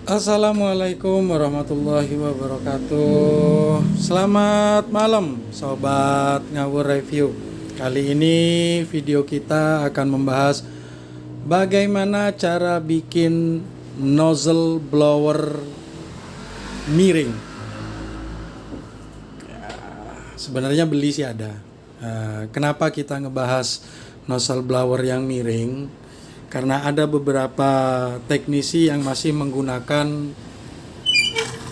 Assalamualaikum warahmatullahi wabarakatuh. Selamat malam sobat ngawur review. Kali ini video kita akan membahas bagaimana cara bikin nozzle blower miring. Sebenarnya beli sih ada. Kenapa kita ngebahas nozzle blower yang miring? Karena ada beberapa teknisi yang masih menggunakan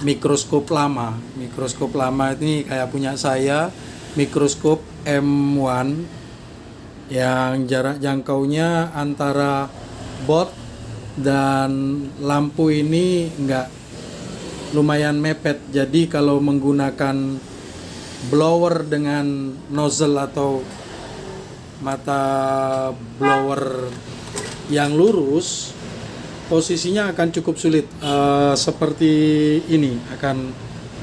mikroskop lama. Mikroskop lama ini kayak punya saya, mikroskop M1 yang jarak jangkaunya antara bot dan lampu ini lumayan mepet. Jadi kalau menggunakan blower dengan nozzle atau mata blower yang lurus, posisinya akan cukup sulit. Seperti ini akan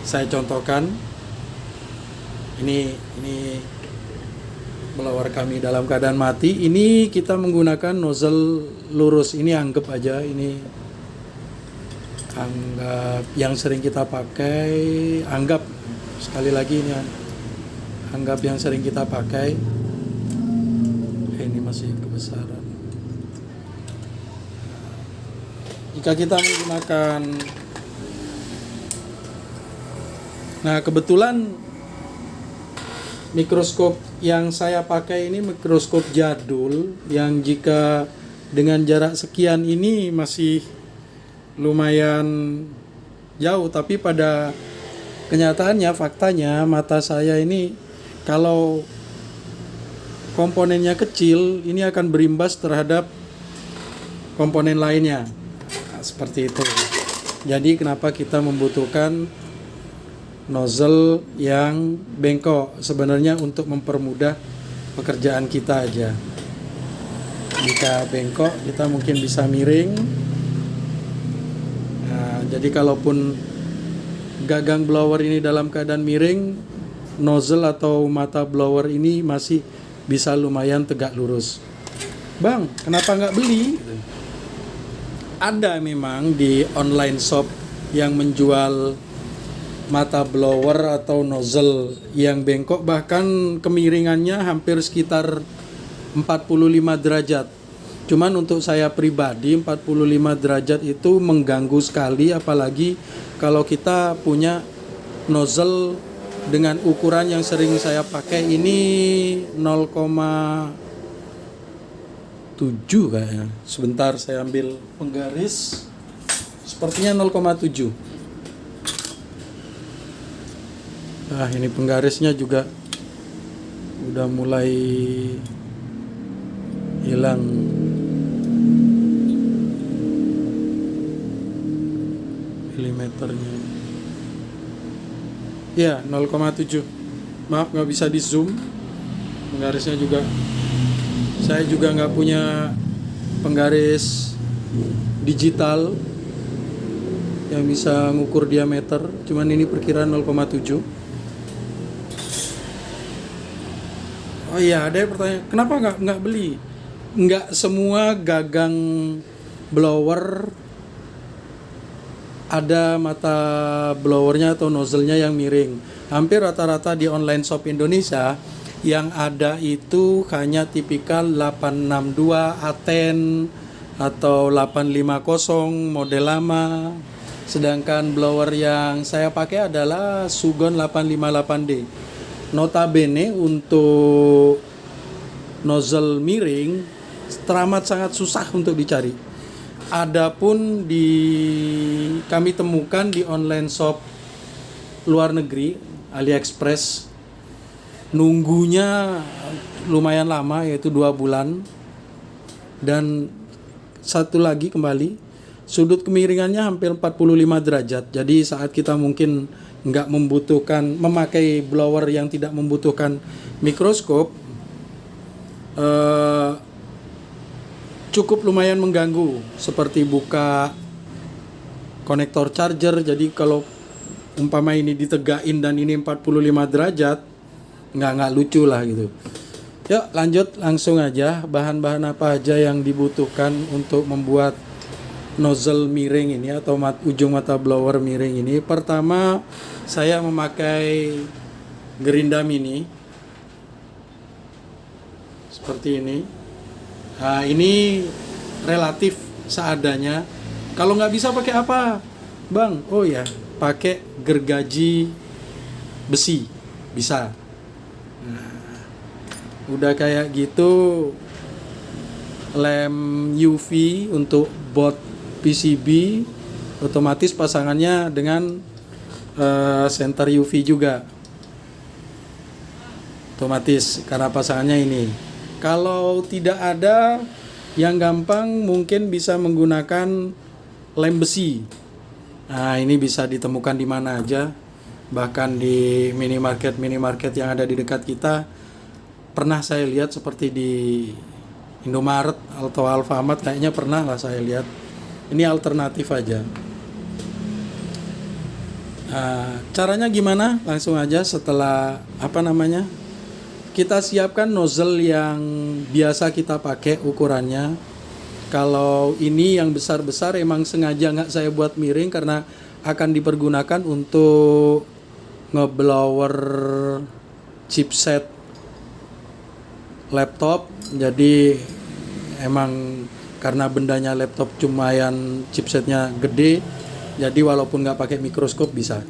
saya contohkan. Ini blower kami dalam keadaan mati. Ini kita menggunakan nozzle lurus. Ini anggap aja ini yang sering kita pakai. Anggap sekali lagi ini anggap yang sering kita pakai. Ini masih kebesaran. Jika kita menggunakan, kebetulan mikroskop yang saya pakai ini mikroskop jadul yang jika dengan jarak sekian ini masih lumayan jauh, tapi pada kenyataannya, faktanya mata saya ini kalau komponennya kecil ini akan berimbas terhadap komponen lainnya. Seperti itu. Jadi kenapa kita membutuhkan nozzle yang bengkok? Sebenarnya untuk mempermudah pekerjaan kita aja. Jika bengkok kita mungkin bisa miring. Jadi kalaupun gagang blower ini dalam keadaan miring, nozzle atau mata blower ini masih bisa lumayan tegak lurus. Bang, kenapa nggak beli? Ada memang di online shop yang menjual mata blower atau nozzle yang bengkok, bahkan kemiringannya hampir sekitar 45 derajat. Cuman untuk saya pribadi 45 derajat itu mengganggu sekali, apalagi kalau kita punya nozzle dengan ukuran yang sering saya pakai ini 0,7 kayaknya. Sebentar saya ambil penggaris. Sepertinya 0,7. Ini penggarisnya juga udah mulai hilang. Milimeternya. Ya, 0,7. Maaf nggak bisa di zoom. Penggarisnya juga. Saya juga nggak punya penggaris digital yang bisa ngukur diameter, cuman ini perkiraan 0,7. Oh iya, ada yang pertanyaan, kenapa nggak beli? Nggak semua gagang blower ada mata blowernya atau nozzle-nya yang miring. Hampir rata-rata di online shop Indonesia yang ada itu hanya tipikal 862 A10 atau 850 model lama. Sedangkan blower yang saya pakai adalah Sugon 858D. Notabene untuk nozzle miring teramat sangat susah untuk dicari. Adapun kami temukan di online shop luar negeri, AliExpress, nunggunya lumayan lama, yaitu 2 bulan. Dan satu lagi kembali, sudut kemiringannya hampir 45 derajat. Jadi saat kita mungkin nggak membutuhkan memakai blower yang tidak membutuhkan mikroskop, cukup lumayan mengganggu, seperti buka konektor charger. Jadi kalau umpama ini ditegain dan ini 45 derajat, nggak lucu lah gitu. Yuk lanjut langsung aja, bahan-bahan apa aja yang dibutuhkan untuk membuat nozzle miring ini atau ujung mata blower miring ini. Pertama saya memakai gerinda mini seperti ini. Nah, ini relatif seadanya. Kalau nggak bisa pakai apa, Bang? Oh ya, pakai gergaji besi bisa. Nah, udah kayak gitu, lem UV untuk board PCB otomatis pasangannya dengan senter UV juga otomatis karena pasangannya ini. Kalau tidak ada, yang gampang mungkin bisa menggunakan lem besi. Nah, ini bisa ditemukan di mana aja, bahkan di minimarket yang ada di dekat kita. Pernah saya lihat seperti di Indomaret atau Alfamart, kayaknya pernah lah saya lihat. Ini alternatif aja. Nah, caranya gimana? Langsung aja setelah kita siapkan nozzle yang biasa kita pakai ukurannya. Kalau ini yang besar-besar emang sengaja nggak saya buat miring karena akan dipergunakan untuk ngeblower chipset laptop. Jadi emang karena bendanya laptop cumayan chipsetnya gede, jadi walaupun nggak pakai mikroskop bisa.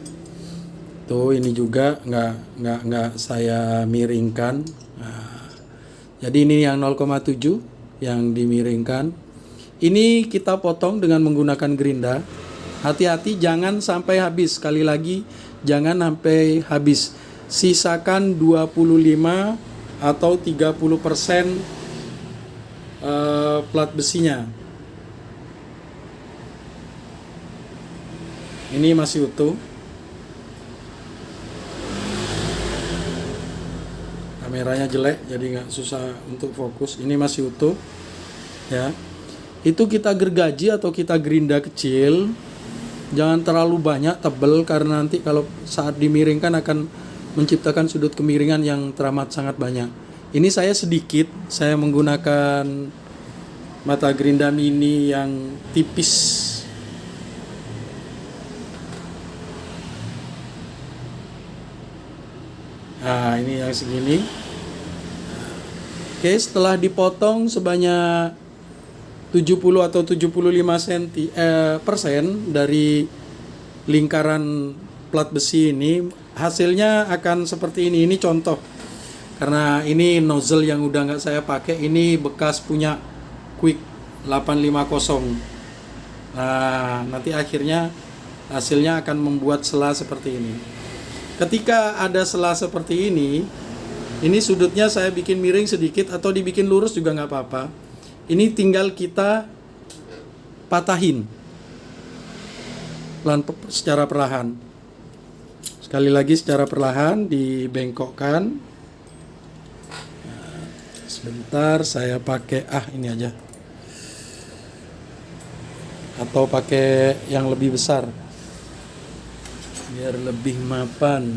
Tuh ini juga nggak saya miringkan. Nah, jadi ini yang 0,7 yang dimiringkan. Ini kita potong dengan menggunakan gerinda. Hati-hati jangan sampai habis. Sekali lagi jangan sampai habis. Sisakan 25 atau 30% plat besinya. Ini masih utuh. Kameranya jelek jadi nggak susah untuk fokus. Ini masih utuh ya. Itu kita gergaji atau kita gerinda kecil. Jangan terlalu banyak tebel karena nanti kalau saat dimiringkan akan menciptakan sudut kemiringan yang teramat sangat banyak. Ini saya sedikit, saya menggunakan mata gerinda mini yang tipis. Nah, ini yang segini. Oke, setelah dipotong sebanyak 70 atau 75% dari lingkaran plat besi ini, hasilnya akan seperti ini. Ini contoh, karena ini nozzle yang udah nggak saya pakai, ini bekas punya Quick 850. Nah, nanti akhirnya hasilnya akan membuat sela seperti ini. Ketika ada sela seperti ini sudutnya saya bikin miring sedikit atau dibikin lurus juga nggak apa-apa. Ini tinggal kita patahin secara perlahan. Sekali lagi secara perlahan dibengkokkan. Sebentar saya pakai ini aja. Atau pakai yang lebih besar. Biar lebih mapan.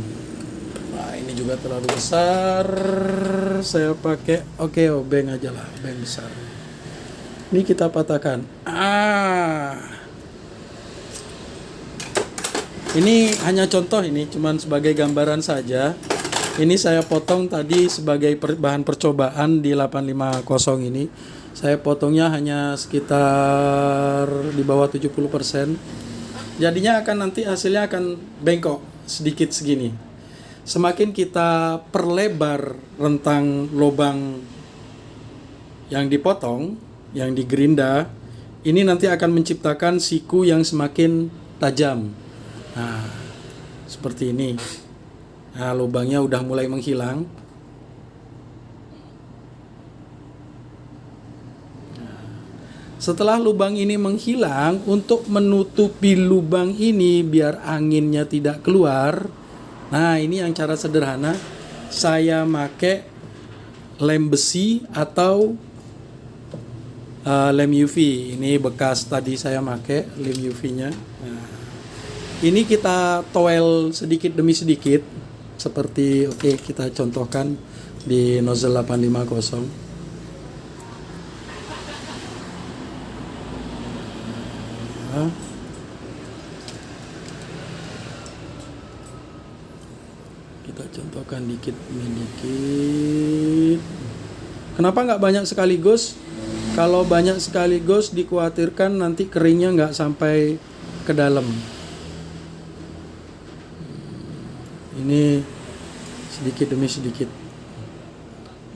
Nah, ini juga terlalu besar. Saya pakai obeng aja lah, obeng besar. Ini kita patahkan. Ini hanya contoh, ini cuman sebagai gambaran saja. Ini saya potong tadi sebagai bahan percobaan di 850 ini. Saya potongnya hanya sekitar di bawah 70%. Jadinya nanti hasilnya akan bengkok sedikit segini. Semakin kita perlebar rentang lubang yang dipotong, yang digerinda, ini nanti akan menciptakan siku yang semakin tajam. Nah, seperti ini. Nah, lubangnya udah mulai menghilang. Setelah lubang ini menghilang, untuk menutupi lubang ini biar anginnya tidak keluar, nah ini yang cara sederhana, saya pakai lem besi atau lem UV. Ini bekas tadi saya pakai lem UV-nya. Nah, ini kita toel sedikit demi sedikit, seperti kita contohkan di nozzle 850. Kita contohkan dikit demi dikit. Kenapa nggak banyak sekaligus? Kalau banyak sekaligus dikhawatirkan nanti keringnya nggak sampai ke dalam. Ini sedikit demi sedikit.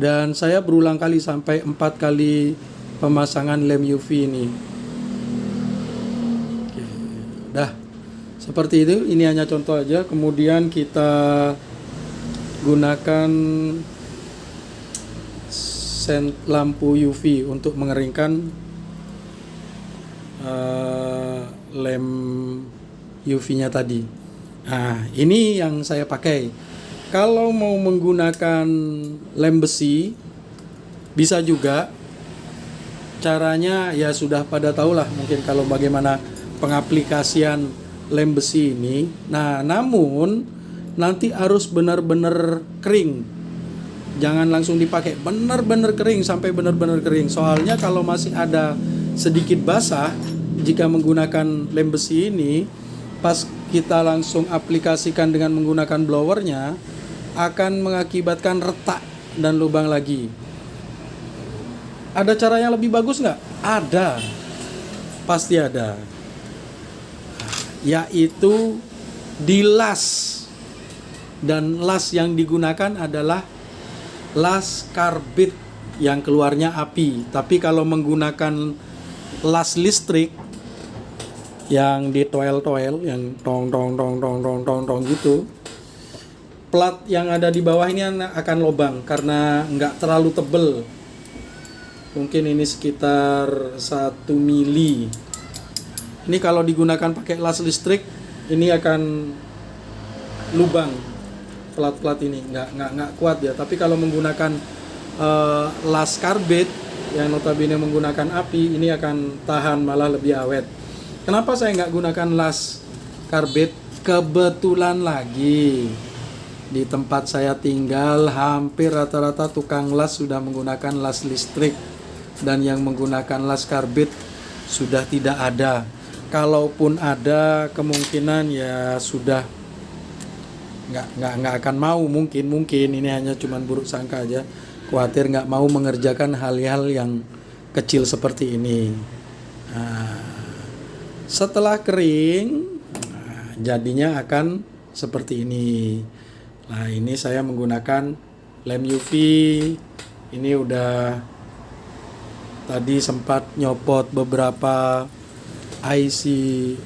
Dan saya berulang kali sampai 4 kali pemasangan lem UV ini. Oke, dah. Seperti itu, ini hanya contoh aja. Kemudian kita gunakan lampu UV untuk mengeringkan lem UV-nya tadi. Nah, ini yang saya pakai. Kalau mau menggunakan lem besi, bisa juga. Caranya ya sudah pada tahulah mungkin kalau bagaimana pengaplikasian lem besi ini. Nah, namun nanti harus benar-benar kering. Jangan langsung dipakai, benar-benar kering sampai benar-benar kering. Soalnya kalau masih ada sedikit basah, jika menggunakan lem besi ini, pas kita langsung aplikasikan dengan menggunakan blowernya, akan mengakibatkan retak dan lubang lagi. Ada cara yang lebih bagus nggak? Ada, pasti ada. Yaitu dilas, dan las yang digunakan adalah las karbit yang keluarnya api. Tapi kalau menggunakan las listrik yang di toel-toel, yang tong gitu, plat yang ada di bawah ini akan lobang karena nggak terlalu tebel. Mungkin ini sekitar 1 mili. Ini kalau digunakan pakai las listrik, ini akan lubang plat-plat ini, nggak kuat ya. Tapi kalau menggunakan las karbit yang notabene menggunakan api, ini akan tahan, malah lebih awet. Kenapa saya nggak gunakan las karbit? Kebetulan lagi di tempat saya tinggal hampir rata-rata tukang las sudah menggunakan las listrik, dan yang menggunakan las karbit sudah tidak ada. Kalaupun ada, kemungkinan ya sudah nggak akan mau. Mungkin ini hanya cuman buruk sangka aja, khawatir nggak mau mengerjakan hal-hal yang kecil seperti ini. Nah, setelah kering, jadinya akan seperti ini. Nah, ini saya menggunakan lem UV. Ini udah tadi sempat nyopot beberapa IC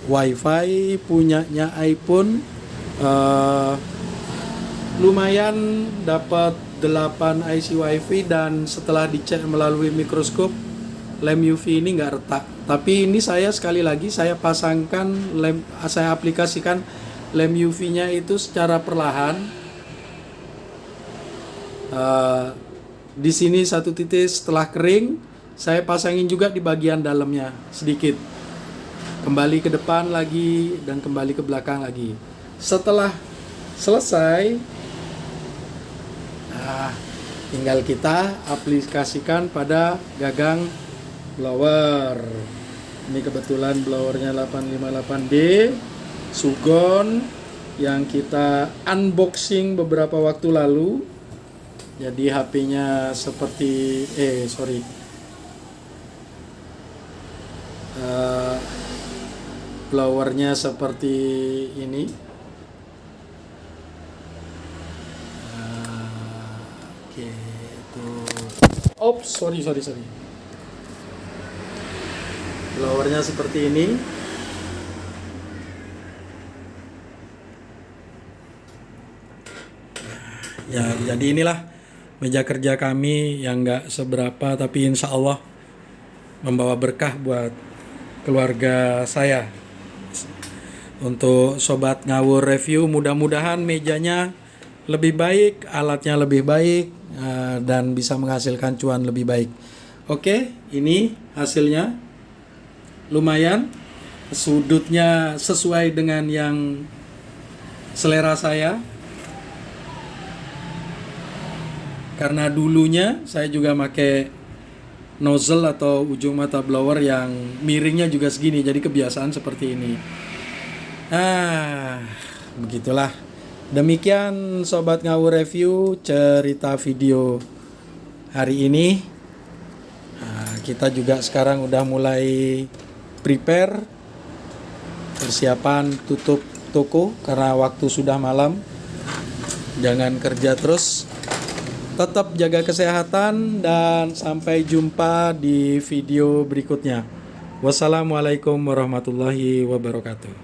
WiFi punyanya iPhone. Lumayan dapat 8 IC WiFi, dan setelah dicek melalui mikroskop, lem UV ini nggak retak. Tapi ini saya sekali lagi saya pasangkan saya aplikasikan lem UV-nya itu secara perlahan. Di sini 1 titik, setelah kering saya pasangin juga di bagian dalamnya sedikit, kembali ke depan lagi dan kembali ke belakang lagi. Setelah selesai, tinggal kita aplikasikan pada gagang blower. Ini kebetulan blowernya 858D Sugon yang kita unboxing beberapa waktu lalu. Jadi HP-nya seperti blowernya seperti ini. Oke, itu. Oops, sorry. Blowernya seperti ini. Ya, jadi inilah meja kerja kami yang nggak seberapa, tapi insya Allah membawa berkah buat keluarga saya. Untuk Sobat Ngawur Review, mudah-mudahan mejanya lebih baik, alatnya lebih baik, dan bisa menghasilkan cuan lebih baik. Oke, ini hasilnya lumayan, sudutnya sesuai dengan yang selera saya. Karena dulunya saya juga pakai nozzle atau ujung mata blower yang miringnya juga segini, jadi kebiasaan seperti ini. Begitulah. Demikian Sobat Ngawur Review cerita video hari ini. Kita juga sekarang udah mulai prepare persiapan tutup toko karena waktu sudah malam. Jangan kerja terus, tetap jaga kesehatan, dan sampai jumpa di video berikutnya. Wassalamualaikum warahmatullahi wabarakatuh.